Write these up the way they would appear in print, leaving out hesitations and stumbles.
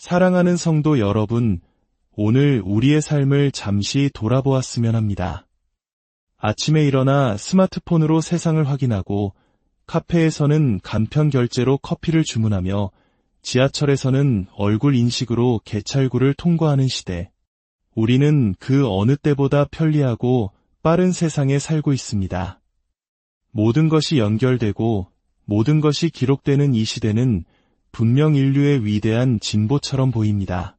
사랑하는 성도 여러분, 오늘 우리의 삶을 잠시 돌아보았으면 합니다. 아침에 일어나 스마트폰으로 세상을 확인하고, 카페에서는 간편 결제로 커피를 주문하며, 지하철에서는 얼굴 인식으로 개찰구를 통과하는 시대. 우리는 그 어느 때보다 편리하고 빠른 세상에 살고 있습니다. 모든 것이 연결되고 모든 것이 기록되는 이 시대는 분명 인류의 위대한 진보처럼 보입니다.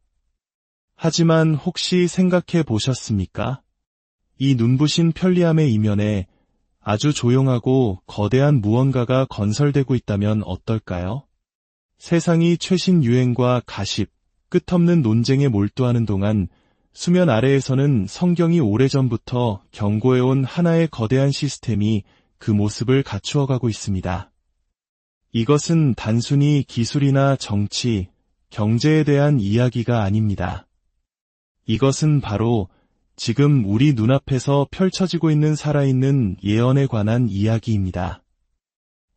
하지만 혹시 생각해 보셨습니까? 이 눈부신 편리함의 이면에 아주 조용하고 거대한 무언가가 건설되고 있다면 어떨까요? 세상이 최신 유행과 가십, 끝없는 논쟁에 몰두하는 동안 수면 아래에서는 성경이 오래전부터 경고해온 하나의 거대한 시스템이 그 모습을 갖추어가고 있습니다. 이것은 단순히 기술이나 정치, 경제에 대한 이야기가 아닙니다. 이것은 바로 지금 우리 눈앞에서 펼쳐지고 있는 살아있는 예언에 관한 이야기입니다.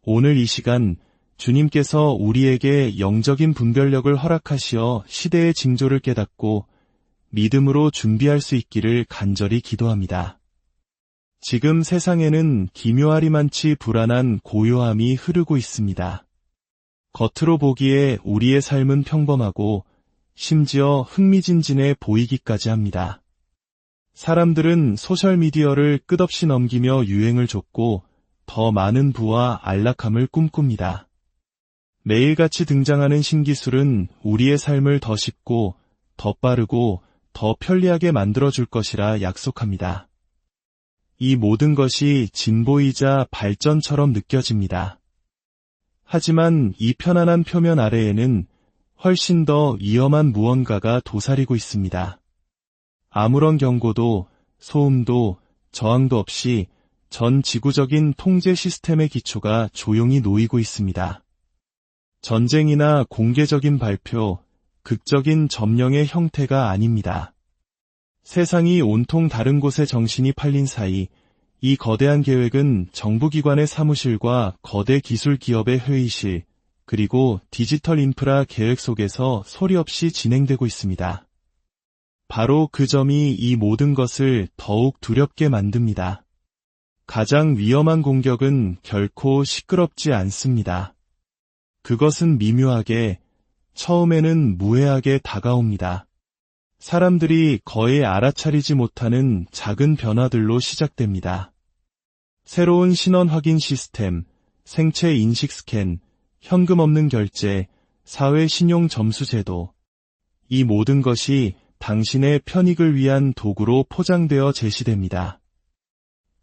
오늘 이 시간 주님께서 우리에게 영적인 분별력을 허락하시어 시대의 징조를 깨닫고 믿음으로 준비할 수 있기를 간절히 기도합니다. 지금 세상에는 기묘하리만치 불안한 고요함이 흐르고 있습니다. 겉으로 보기에 우리의 삶은 평범하고 심지어 흥미진진해 보이기까지 합니다. 사람들은 소셜미디어를 끝없이 넘기며 유행을 좇고 더 많은 부와 안락함을 꿈꿉니다. 매일같이 등장하는 신기술은 우리의 삶을 더 쉽고 더 빠르고 더 편리하게 만들어줄 것이라 약속합니다. 이 모든 것이 진보이자 발전처럼 느껴집니다. 하지만 이 편안한 표면 아래에는 훨씬 더 위험한 무언가가 도사리고 있습니다. 아무런 경고도, 소음도, 저항도 없이 전 지구적인 통제 시스템의 기초가 조용히 놓이고 있습니다. 전쟁이나 공개적인 발표, 극적인 점령의 형태가 아닙니다. 세상이 온통 다른 곳에 정신이 팔린 사이 이 거대한 계획은 정부기관의 사무실과 거대 기술 기업의 회의실, 그리고 디지털 인프라 계획 속에서 소리 없이 진행되고 있습니다. 바로 그 점이 이 모든 것을 더욱 두렵게 만듭니다. 가장 위험한 공격은 결코 시끄럽지 않습니다. 그것은 미묘하게, 처음에는 무해하게 다가옵니다. 사람들이 거의 알아차리지 못하는 작은 변화들로 시작됩니다. 새로운 신원 확인 시스템, 생체 인식 스캔, 현금 없는 결제, 사회 신용 점수 제도. 이 모든 것이 당신의 편익을 위한 도구로 포장되어 제시됩니다.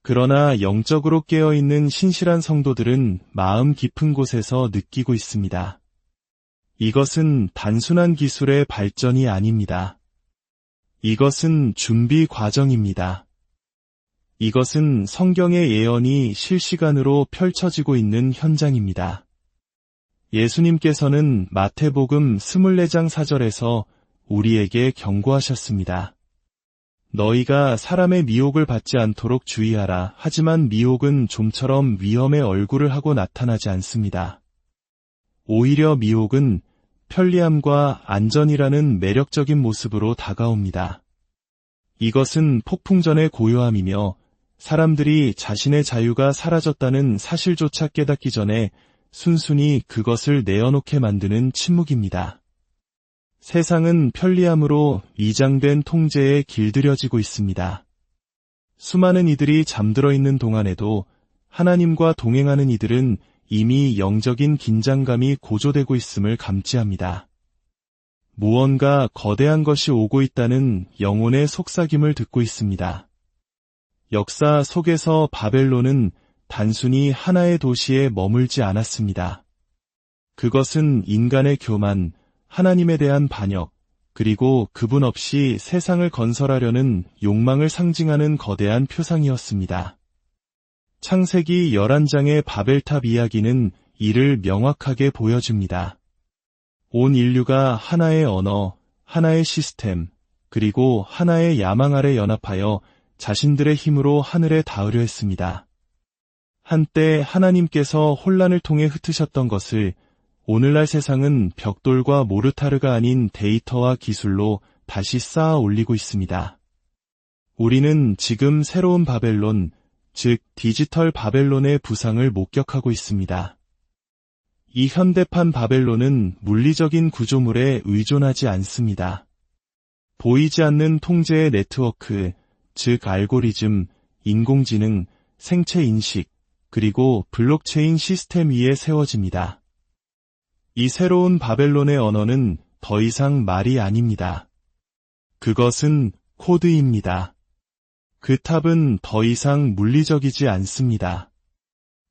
그러나 영적으로 깨어있는 신실한 성도들은 마음 깊은 곳에서 느끼고 있습니다. 이것은 단순한 기술의 발전이 아닙니다. 이것은 준비 과정입니다. 이것은 성경의 예언이 실시간으로 펼쳐지고 있는 현장입니다. 예수님께서는 마태복음 24장 4절에서 우리에게 경고하셨습니다. 너희가 사람의 미혹을 받지 않도록 주의하라. 하지만 미혹은 좀처럼 위험의 얼굴을 하고 나타나지 않습니다. 오히려 미혹은 편리함과 안전이라는 매력적인 모습으로 다가옵니다. 이것은 폭풍전의 고요함이며 사람들이 자신의 자유가 사라졌다는 사실조차 깨닫기 전에 순순히 그것을 내어놓게 만드는 침묵입니다. 세상은 편리함으로 위장된 통제에 길들여지고 있습니다. 수많은 이들이 잠들어 있는 동안에도 하나님과 동행하는 이들은 이미 영적인 긴장감이 고조되고 있음을 감지합니다. 무언가 거대한 것이 오고 있다는 영혼의 속삭임을 듣고 있습니다. 역사 속에서 바벨론은 단순히 하나의 도시에 머물지 않았습니다. 그것은 인간의 교만, 하나님에 대한 반역, 그리고 그분 없이 세상을 건설하려는 욕망을 상징하는 거대한 표상이었습니다. 창세기 11장의 바벨탑 이야기는 이를 명확하게 보여줍니다. 온 인류가 하나의 언어, 하나의 시스템, 그리고 하나의 야망 아래 연합하여 자신들의 힘으로 하늘에 닿으려 했습니다. 한때 하나님께서 혼란을 통해 흩으셨던 것을 오늘날 세상은 벽돌과 모르타르가 아닌 데이터와 기술로 다시 쌓아 올리고 있습니다. 우리는 지금 새로운 바벨론, 즉 디지털 바벨론의 부상을 목격하고 있습니다. 이 현대판 바벨론은 물리적인 구조물에 의존하지 않습니다. 보이지 않는 통제의 네트워크, 즉 알고리즘, 인공지능, 생체 인식, 그리고 블록체인 시스템 위에 세워집니다. 이 새로운 바벨론의 언어는 더 이상 말이 아닙니다. 그것은 코드입니다. 그 탑은 더 이상 물리적이지 않습니다.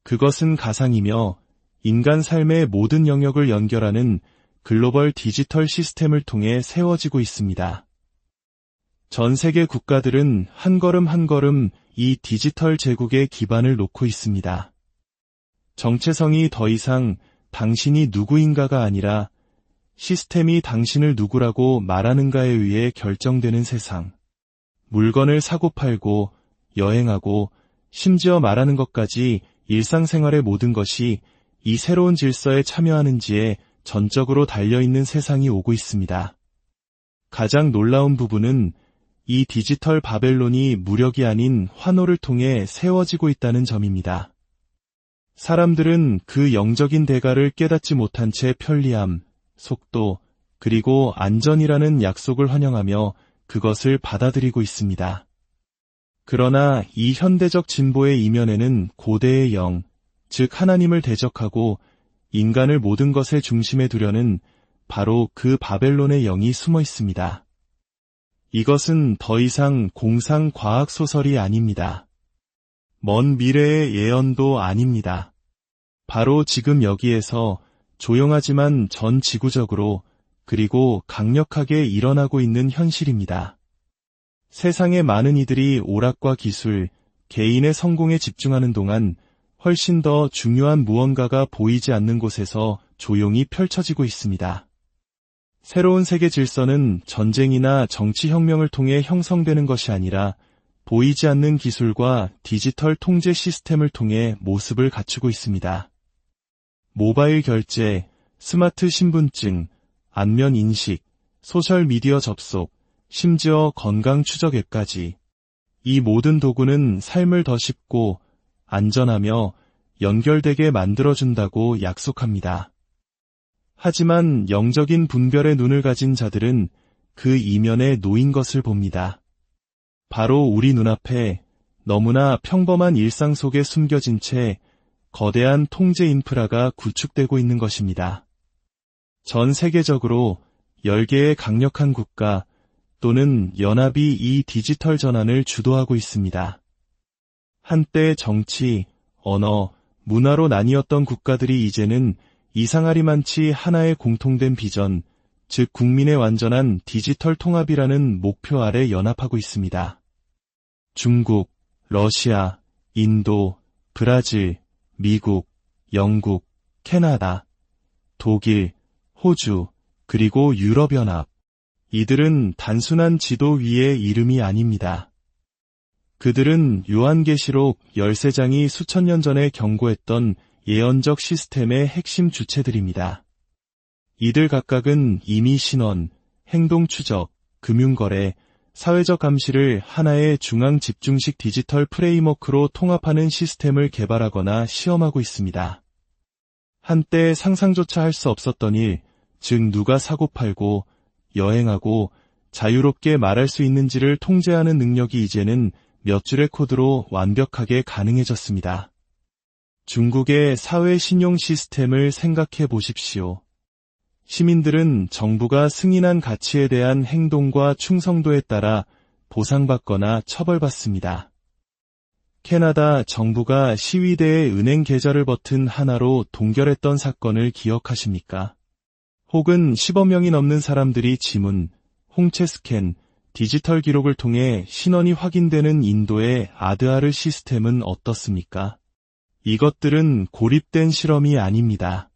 그것은 가상이며 인간 삶의 모든 영역을 연결하는 글로벌 디지털 시스템을 통해 세워지고 있습니다. 전 세계 국가들은 한 걸음 한 걸음 이 디지털 제국의 기반을 놓고 있습니다. 정체성이 더 이상 당신이 누구인가가 아니라 시스템이 당신을 누구라고 말하는가에 의해 결정되는 세상. 물건을 사고 팔고, 여행하고, 심지어 말하는 것까지 일상생활의 모든 것이 이 새로운 질서에 참여하는지에 전적으로 달려있는 세상이 오고 있습니다. 가장 놀라운 부분은 이 디지털 바벨론이 무력이 아닌 환호를 통해 세워지고 있다는 점입니다. 사람들은 그 영적인 대가를 깨닫지 못한 채 편리함, 속도, 그리고 안전이라는 약속을 환영하며 그것을 받아들이고 있습니다. 그러나 이 현대적 진보의 이면에는 고대의 영, 즉 하나님을 대적하고 인간을 모든 것의 중심에 두려는 바로 그 바벨론의 영이 숨어 있습니다. 이것은 더 이상 공상 과학 소설이 아닙니다. 먼 미래의 예언도 아닙니다. 바로 지금 여기에서 조용하지만 전 지구적으로 그리고 강력하게 일어나고 있는 현실입니다. 세상의 많은 이들이 오락과 기술, 개인의 성공에 집중하는 동안 훨씬 더 중요한 무언가가 보이지 않는 곳에서 조용히 펼쳐지고 있습니다. 새로운 세계 질서는 전쟁이나 정치혁명을 통해 형성되는 것이 아니라 보이지 않는 기술과 디지털 통제 시스템을 통해 모습을 갖추고 있습니다. 모바일 결제, 스마트 신분증, 안면 인식, 소셜미디어 접속, 심지어 건강 추적 앱까지 이 모든 도구는 삶을 더 쉽고 안전하며 연결되게 만들어준다고 약속합니다. 하지만 영적인 분별의 눈을 가진 자들은 그 이면에 놓인 것을 봅니다. 바로 우리 눈앞에 너무나 평범한 일상 속에 숨겨진 채 거대한 통제 인프라가 구축되고 있는 것입니다. 전 세계적으로 10개의 강력한 국가 또는 연합이 이 디지털 전환을 주도하고 있습니다. 한때 정치, 언어, 문화로 나뉘었던 국가들이 이제는 이상하리만치 하나의 공통된 비전, 즉 국민의 완전한 디지털 통합이라는 목표 아래 연합하고 있습니다. 중국, 러시아, 인도, 브라질, 미국, 영국, 캐나다, 독일, 호주, 그리고 유럽연합. 이들은 단순한 지도 위의 이름이 아닙니다. 그들은 요한계시록 13장이 수천 년 전에 경고했던 예언적 시스템의 핵심 주체들입니다. 이들 각각은 이미 신원, 행동 추적, 금융거래, 사회적 감시를 하나의 중앙 집중식 디지털 프레임워크로 통합하는 시스템을 개발하거나 시험하고 있습니다. 한때 상상조차 할 수 없었던 일, 즉 누가 사고 팔고 여행하고 자유롭게 말할 수 있는지를 통제하는 능력이 이제는 몇 줄의 코드로 완벽하게 가능해졌습니다. 중국의 사회 신용 시스템을 생각해 보십시오. 시민들은 정부가 승인한 가치에 대한 행동과 충성도에 따라 보상받거나 처벌받습니다. 캐나다 정부가 시위대의 은행 계좌를 버튼 하나로 동결했던 사건을 기억하십니까? 혹은 10억 명이 넘는 사람들이 지문, 홍채 스캔, 디지털 기록을 통해 신원이 확인되는 인도의 아드하르 시스템은 어떻습니까? 이것들은 고립된 실험이 아닙니다.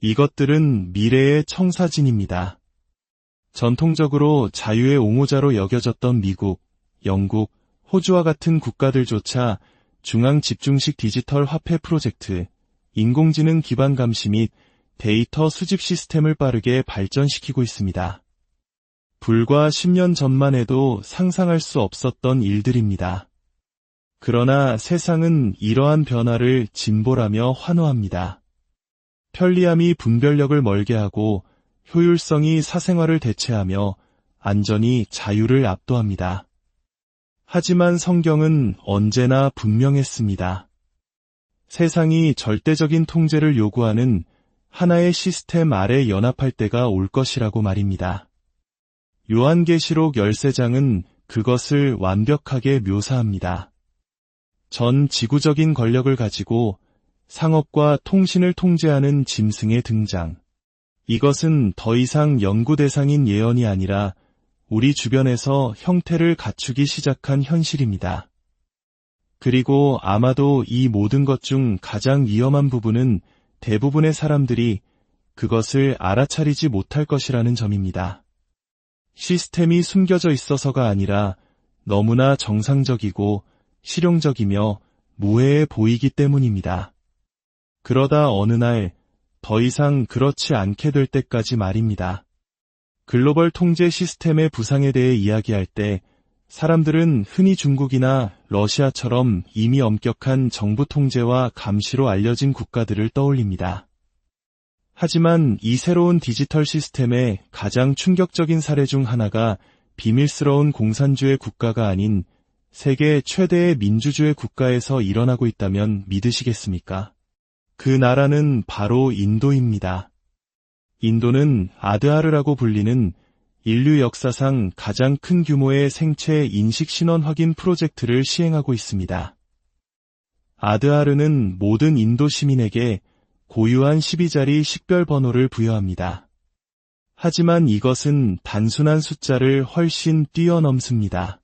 이것들은 미래의 청사진입니다. 전통적으로 자유의 옹호자로 여겨졌던 미국, 영국, 호주와 같은 국가들조차 중앙 집중식 디지털 화폐 프로젝트, 인공지능 기반 감시 및 데이터 수집 시스템을 빠르게 발전시키고 있습니다. 불과 10년 전만 해도 상상할 수 없었던 일들입니다. 그러나 세상은 이러한 변화를 진보라며 환호합니다. 편리함이 분별력을 멀게 하고 효율성이 사생활을 대체하며 안전이 자유를 압도합니다. 하지만 성경은 언제나 분명했습니다. 세상이 절대적인 통제를 요구하는 하나의 시스템 아래 연합할 때가 올 것이라고 말입니다. 요한계시록 13장은 그것을 완벽하게 묘사합니다. 전 지구적인 권력을 가지고 상업과 통신을 통제하는 짐승의 등장. 이것은 더 이상 연구 대상인 예언이 아니라 우리 주변에서 형태를 갖추기 시작한 현실입니다. 그리고 아마도 이 모든 것 중 가장 위험한 부분은 대부분의 사람들이 그것을 알아차리지 못할 것이라는 점입니다. 시스템이 숨겨져 있어서가 아니라 너무나 정상적이고 실용적이며 무해해 보이기 때문입니다. 그러다 어느 날 더 이상 그렇지 않게 될 때까지 말입니다. 글로벌 통제 시스템의 부상에 대해 이야기할 때 사람들은 흔히 중국이나 러시아처럼 이미 엄격한 정부 통제와 감시로 알려진 국가들을 떠올립니다. 하지만 이 새로운 디지털 시스템의 가장 충격적인 사례 중 하나가 비밀스러운 공산주의 국가가 아닌 세계 최대의 민주주의 국가에서 일어나고 있다면 믿으시겠습니까? 그 나라는 바로 인도입니다. 인도는 아드하르라고 불리는 인류 역사상 가장 큰 규모의 생체 인식 신원 확인 프로젝트를 시행하고 있습니다. 아드하르는 모든 인도 시민에게 고유한 12자리 식별 번호를 부여합니다. 하지만 이것은 단순한 숫자를 훨씬 뛰어넘습니다.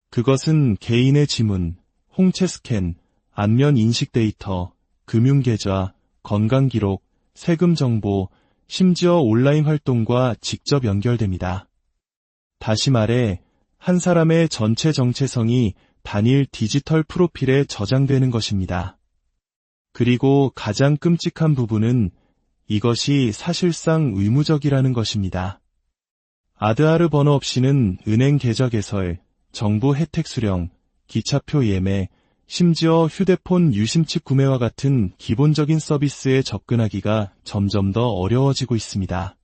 그것은 개인의 지문, 홍채 스캔, 안면 인식 데이터, 금융계좌, 건강기록, 세금 정보, 심지어 온라인 활동과 직접 연결됩니다. 다시 말해, 한 사람의 전체 정체성이 단일 디지털 프로필에 저장되는 것입니다. 그리고 가장 끔찍한 부분은 이것이 사실상 의무적이라는 것입니다. 아드하르 번호 없이는 은행 계좌 개설, 정부 혜택 수령, 기차표 예매, 심지어 휴대폰 유심칩 구매와 같은 기본적인 서비스에 접근하기가 점점 더 어려워지고 있습니다.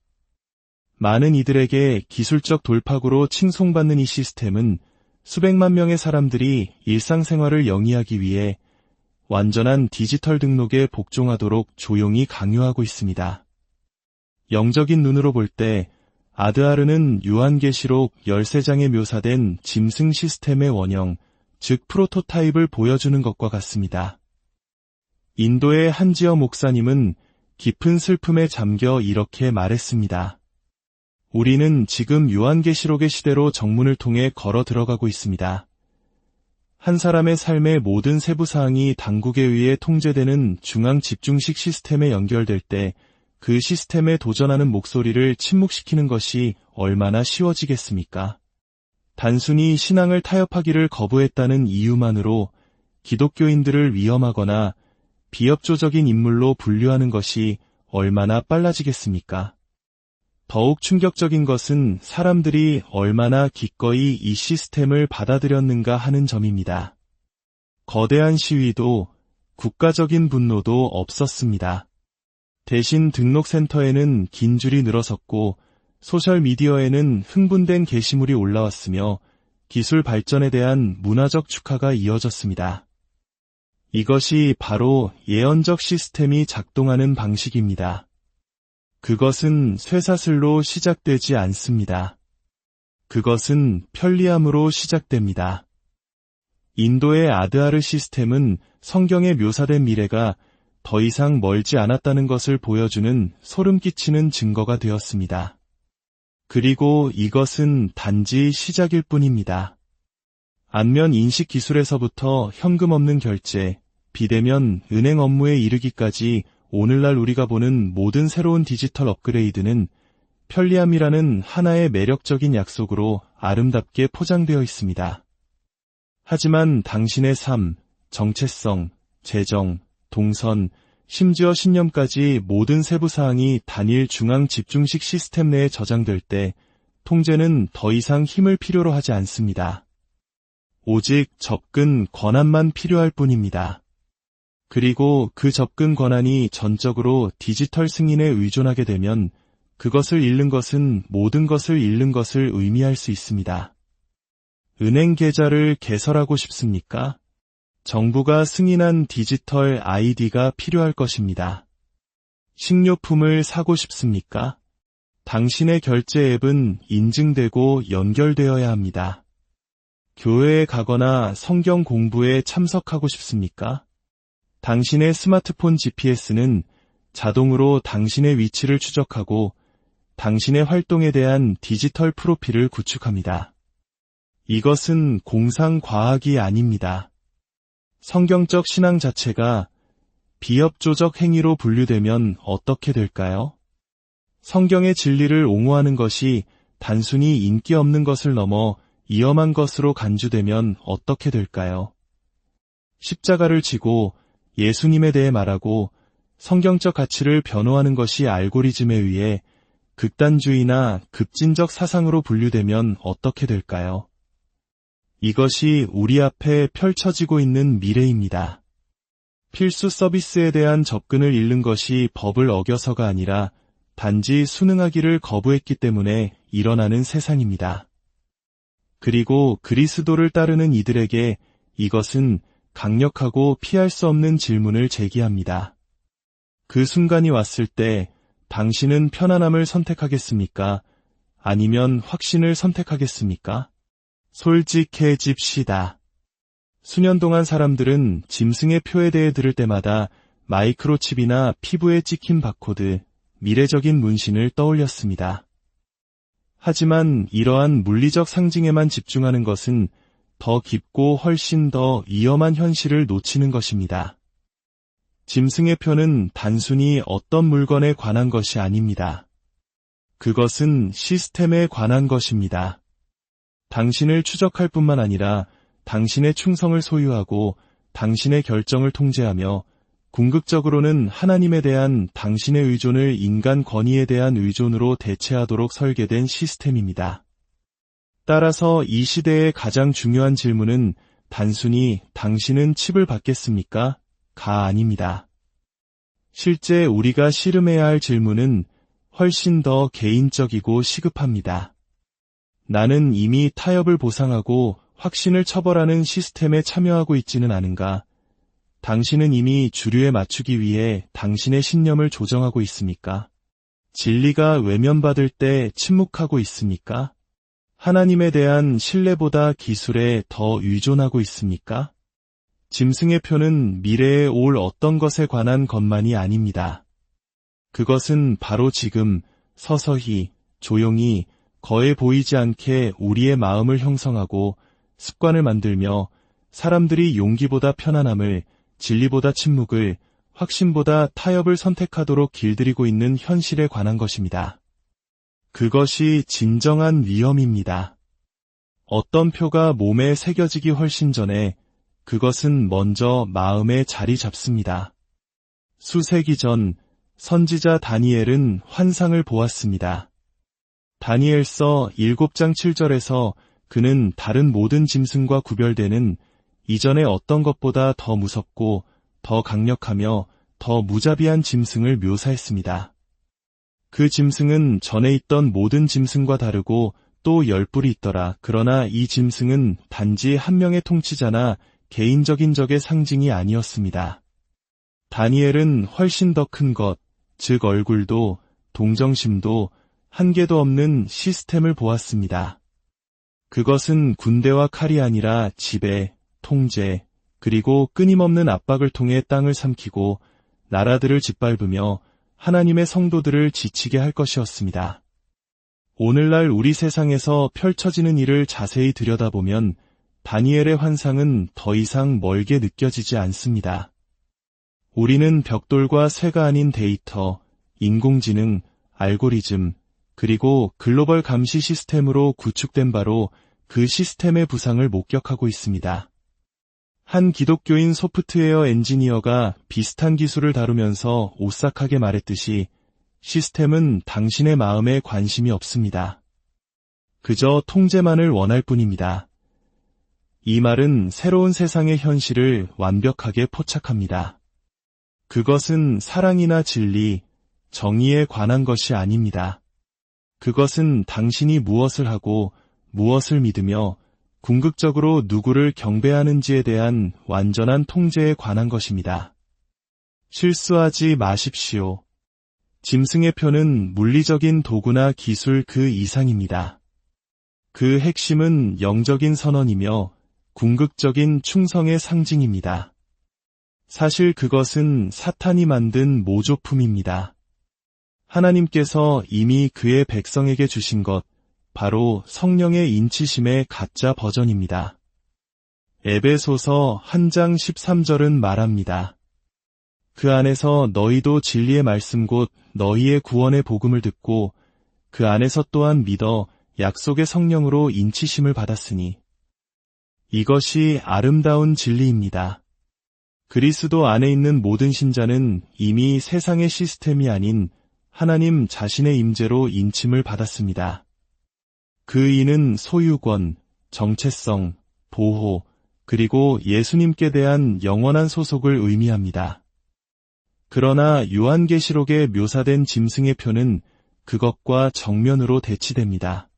많은 이들에게 기술적 돌파구로 칭송받는 이 시스템은 수백만 명의 사람들이 일상생활을 영위하기 위해 완전한 디지털 등록에 복종하도록 조용히 강요하고 있습니다. 영적인 눈으로 볼 때 아드하르는 요한계시록 13장에 묘사된 짐승 시스템의 원형, 즉 프로토타입을 보여주는 것과 같습니다. 인도의 한지어 목사님은 깊은 슬픔에 잠겨 이렇게 말했습니다. 우리는 지금 요한계시록의 시대로 정문을 통해 걸어 들어가고 있습니다. 한 사람의 삶의 모든 세부사항이 당국에 의해 통제되는 중앙 집중식 시스템에 연결될 때 그 시스템에 도전하는 목소리를 침묵시키는 것이 얼마나 쉬워지겠습니까? 단순히 신앙을 타협하기를 거부했다는 이유만으로 기독교인들을 위험하거나 비협조적인 인물로 분류하는 것이 얼마나 빨라지겠습니까? 더욱 충격적인 것은 사람들이 얼마나 기꺼이 이 시스템을 받아들였는가 하는 점입니다. 거대한 시위도 국가적인 분노도 없었습니다. 대신 등록센터에는 긴 줄이 늘어섰고 소셜미디어에는 흥분된 게시물이 올라왔으며 기술 발전에 대한 문화적 축하가 이어졌습니다. 이것이 바로 예언적 시스템이 작동하는 방식입니다. 그것은 쇠사슬로 시작되지 않습니다. 그것은 편리함으로 시작됩니다. 인도의 아드하르 시스템은 성경에 묘사된 미래가 더 이상 멀지 않았다는 것을 보여주는 소름 끼치는 증거가 되었습니다. 그리고 이것은 단지 시작일 뿐입니다. 안면 인식 기술에서부터 현금 없는 결제, 비대면 은행 업무에 이르기까지 오늘날 우리가 보는 모든 새로운 디지털 업그레이드는 편리함이라는 하나의 매력적인 약속으로 아름답게 포장되어 있습니다. 하지만 당신의 삶, 정체성, 재정, 동선, 심지어 신념까지 모든 세부 사항이 단일 중앙 집중식 시스템 내에 저장될 때 통제는 더 이상 힘을 필요로 하지 않습니다. 오직 접근 권한만 필요할 뿐입니다. 그리고 그 접근 권한이 전적으로 디지털 승인에 의존하게 되면 그것을 잃는 것은 모든 것을 잃는 것을 의미할 수 있습니다. 은행 계좌를 개설하고 싶습니까? 정부가 승인한 디지털 아이디가 필요할 것입니다. 식료품을 사고 싶습니까? 당신의 결제 앱은 인증되고 연결되어야 합니다. 교회에 가거나 성경 공부에 참석하고 싶습니까? 당신의 스마트폰 GPS는 자동으로 당신의 위치를 추적하고 당신의 활동에 대한 디지털 프로필을 구축합니다. 이것은 공상과학이 아닙니다. 성경적 신앙 자체가 비협조적 행위로 분류되면 어떻게 될까요? 성경의 진리를 옹호하는 것이 단순히 인기 없는 것을 넘어 위험한 것으로 간주되면 어떻게 될까요? 십자가를 지고 예수님에 대해 말하고 성경적 가치를 변호하는 것이 알고리즘에 의해 극단주의나 급진적 사상으로 분류되면 어떻게 될까요? 이것이 우리 앞에 펼쳐지고 있는 미래입니다. 필수 서비스에 대한 접근을 잃는 것이 법을 어겨서가 아니라 단지 순응하기를 거부했기 때문에 일어나는 세상입니다. 그리고 그리스도를 따르는 이들에게 이것은 강력하고 피할 수 없는 질문을 제기합니다. 그 순간이 왔을 때 당신은 편안함을 선택하겠습니까? 아니면 확신을 선택하겠습니까? 솔직해집시다. 수년 동안 사람들은 짐승의 표에 대해 들을 때마다 마이크로칩이나 피부에 찍힌 바코드, 미래적인 문신을 떠올렸습니다. 하지만 이러한 물리적 상징에만 집중하는 것은 더 깊고 훨씬 더 위험한 현실을 놓치는 것입니다. 짐승의 표는 단순히 어떤 물건에 관한 것이 아닙니다. 그것은 시스템에 관한 것입니다. 당신을 추적할 뿐만 아니라 당신의 충성을 소유하고 당신의 결정을 통제하며 궁극적으로는 하나님에 대한 당신의 의존을 인간 권위에 대한 의존으로 대체하도록 설계된 시스템입니다. 따라서 이 시대의 가장 중요한 질문은 단순히 당신은 칩을 받겠습니까? 가 아닙니다. 실제 우리가 씨름해야 할 질문은 훨씬 더 개인적이고 시급합니다. 나는 이미 타협을 보상하고 확신을 처벌하는 시스템에 참여하고 있지는 않은가? 당신은 이미 주류에 맞추기 위해 당신의 신념을 조정하고 있습니까? 진리가 외면받을 때 침묵하고 있습니까? 하나님에 대한 신뢰보다 기술에 더 의존하고 있습니까? 짐승의 표는 미래에 올 어떤 것에 관한 것만이 아닙니다. 그것은 바로 지금 서서히, 조용히, 거에 보이지 않게 우리의 마음을 형성하고 습관을 만들며 사람들이 용기보다 편안함을, 진리보다 침묵을, 확신보다 타협을 선택하도록 길들이고 있는 현실에 관한 것입니다. 그것이 진정한 위험입니다. 어떤 표가 몸에 새겨지기 훨씬 전에 그것은 먼저 마음에 자리 잡습니다. 수세기 전 선지자 다니엘은 환상을 보았습니다. 다니엘서 7장 7절에서 그는 다른 모든 짐승과 구별되는 이전의 어떤 것보다 더 무섭고 더 강력하며 더 무자비한 짐승을 묘사했습니다. 그 짐승은 전에 있던 모든 짐승과 다르고 또 10뿔이 있더라. 그러나 이 짐승은 단지 한 명의 통치자나 개인적인 적의 상징이 아니었습니다. 다니엘은 훨씬 더 큰 것, 즉 얼굴도 동정심도 한계도 없는 시스템을 보았습니다. 그것은 군대와 칼이 아니라 지배, 통제, 그리고 끊임없는 압박을 통해 땅을 삼키고 나라들을 짓밟으며 하나님의 성도들을 지치게 할 것이었습니다. 오늘날 우리 세상에서 펼쳐지는 일을 자세히 들여다보면 다니엘의 환상은 더 이상 멀게 느껴지지 않습니다. 우리는 벽돌과 쇠가 아닌 데이터, 인공지능, 알고리즘, 그리고 글로벌 감시 시스템으로 구축된 바로 그 시스템의 부상을 목격하고 있습니다. 한 기독교인 소프트웨어 엔지니어가 비슷한 기술을 다루면서 오싹하게 말했듯이 시스템은 당신의 마음에 관심이 없습니다. 그저 통제만을 원할 뿐입니다. 이 말은 새로운 세상의 현실을 완벽하게 포착합니다. 그것은 사랑이나 진리, 정의에 관한 것이 아닙니다. 그것은 당신이 무엇을 하고 무엇을 믿으며 궁극적으로 누구를 경배하는지에 대한 완전한 통제에 관한 것입니다. 실수하지 마십시오. 짐승의 표는 물리적인 도구나 기술 그 이상입니다. 그 핵심은 영적인 선언이며 궁극적인 충성의 상징입니다. 사실 그것은 사탄이 만든 모조품입니다. 하나님께서 이미 그의 백성에게 주신 것, 바로 성령의 인치심의 가짜 버전입니다. 에베소서 1장 13절은 말합니다. 그 안에서 너희도 진리의 말씀 곧 너희의 구원의 복음을 듣고 그 안에서 또한 믿어 약속의 성령으로 인치심을 받았으니 이것이 아름다운 진리입니다. 그리스도 안에 있는 모든 신자는 이미 세상의 시스템이 아닌 하나님 자신의 임재로 인침을 받았습니다. 그 이는 소유권, 정체성, 보호, 그리고 예수님께 대한 영원한 소속을 의미합니다. 그러나 요한계시록에 묘사된 짐승의 표는 그것과 정면으로 대치됩니다.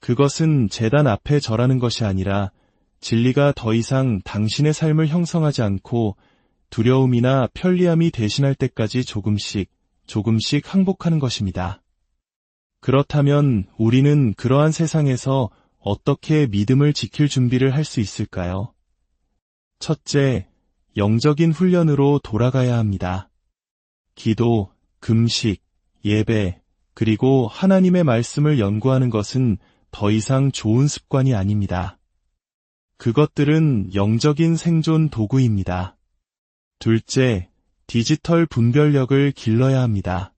그것은 제단 앞에 절하는 것이 아니라 진리가 더 이상 당신의 삶을 형성하지 않고 두려움이나 편리함이 대신할 때까지 조금씩 항복하는 것입니다. 그렇다면 우리는 그러한 세상에서 어떻게 믿음을 지킬 준비를 할 수 있을까요? 첫째, 영적인 훈련으로 돌아가야 합니다. 기도, 금식, 예배, 그리고 하나님의 말씀을 연구하는 것은 더 이상 좋은 습관이 아닙니다. 그것들은 영적인 생존 도구입니다. 둘째, 디지털 분별력을 길러야 합니다.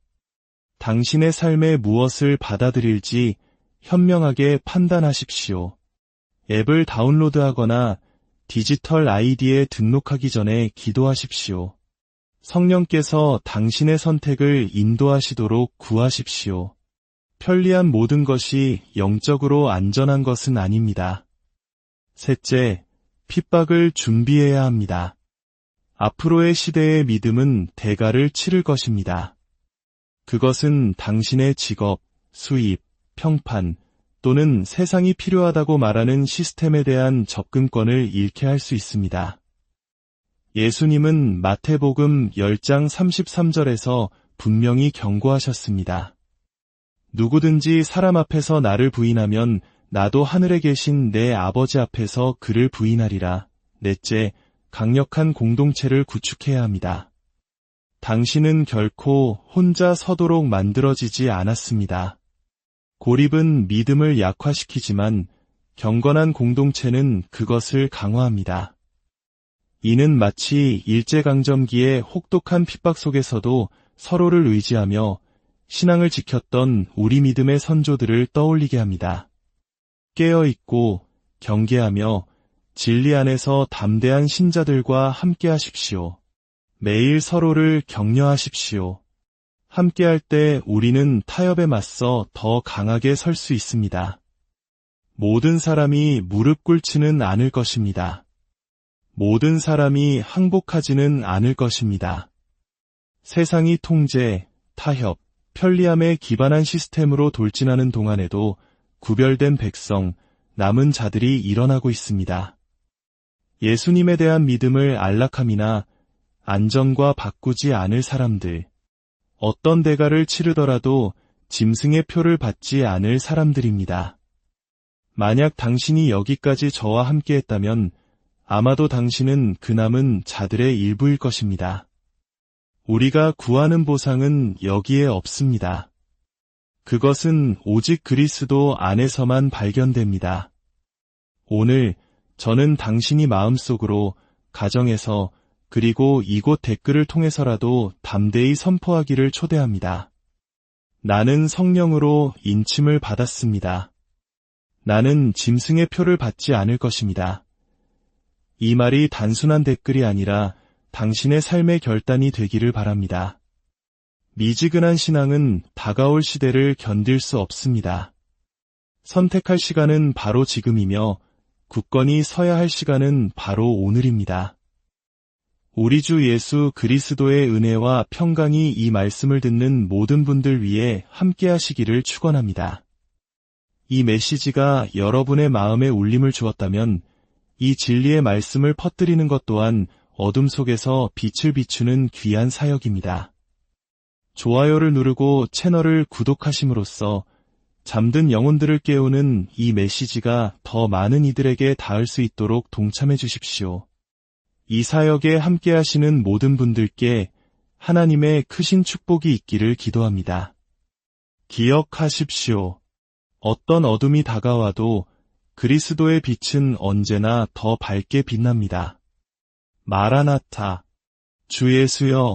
당신의 삶에 무엇을 받아들일지 현명하게 판단하십시오. 앱을 다운로드하거나 디지털 아이디에 등록하기 전에 기도하십시오. 성령께서 당신의 선택을 인도하시도록 구하십시오. 편리한 모든 것이 영적으로 안전한 것은 아닙니다. 셋째, 핍박을 준비해야 합니다. 앞으로의 시대의 믿음은 대가를 치를 것입니다. 그것은 당신의 직업, 수입, 평판 또는 세상이 필요하다고 말하는 시스템에 대한 접근권을 잃게 할 수 있습니다. 예수님은 마태복음 10장 33절에서 분명히 경고하셨습니다. 누구든지 사람 앞에서 나를 부인하면 나도 하늘에 계신 내 아버지 앞에서 그를 부인하리라. 넷째, 강력한 공동체를 구축해야 합니다. 당신은 결코 혼자 서도록 만들어지지 않았습니다. 고립은 믿음을 약화시키지만 경건한 공동체는 그것을 강화합니다. 이는 마치 일제강점기의 혹독한 핍박 속에서도 서로를 의지하며 신앙을 지켰던 우리 믿음의 선조들을 떠올리게 합니다. 깨어있고 경계하며 진리 안에서 담대한 신자들과 함께하십시오. 매일 서로를 격려하십시오. 함께할 때 우리는 타협에 맞서 더 강하게 설 수 있습니다. 모든 사람이 무릎 꿇지는 않을 것입니다. 모든 사람이 항복하지는 않을 것입니다. 세상이 통제, 타협, 편리함에 기반한 시스템으로 돌진하는 동안에도 구별된 백성, 남은 자들이 일어나고 있습니다. 예수님에 대한 믿음을 안락함이나 안전과 바꾸지 않을 사람들, 어떤 대가를 치르더라도 짐승의 표를 받지 않을 사람들입니다. 만약 당신이 여기까지 저와 함께했다면 아마도 당신은 그 남은 자들의 일부일 것입니다. 우리가 구하는 보상은 여기에 없습니다. 그것은 오직 그리스도 안에서만 발견됩니다. 오늘 저는 당신이 마음속으로, 가정에서, 그리고 이곳 댓글을 통해서라도 담대히 선포하기를 초대합니다. 나는 성령으로 인침을 받았습니다. 나는 짐승의 표를 받지 않을 것입니다. 이 말이 단순한 댓글이 아니라 당신의 삶의 결단이 되기를 바랍니다. 미지근한 신앙은 다가올 시대를 견딜 수 없습니다. 선택할 시간은 바로 지금이며 굳건히 서야 할 시간은 바로 오늘입니다. 우리 주 예수 그리스도의 은혜와 평강이 이 말씀을 듣는 모든 분들 위해 함께 하시기를 축원합니다. 이 메시지가 여러분의 마음에 울림을 주었다면 이 진리의 말씀을 퍼뜨리는 것 또한 어둠 속에서 빛을 비추는 귀한 사역입니다. 좋아요를 누르고 채널을 구독하심으로써 잠든 영혼들을 깨우는 이 메시지가 더 많은 이들에게 닿을 수 있도록 동참해 주십시오. 이 사역에 함께 하시는 모든 분들께 하나님의 크신 축복이 있기를 기도합니다. 기억하십시오. 어떤 어둠이 다가와도 그리스도의 빛은 언제나 더 밝게 빛납니다. 마라나타, 주 예수여,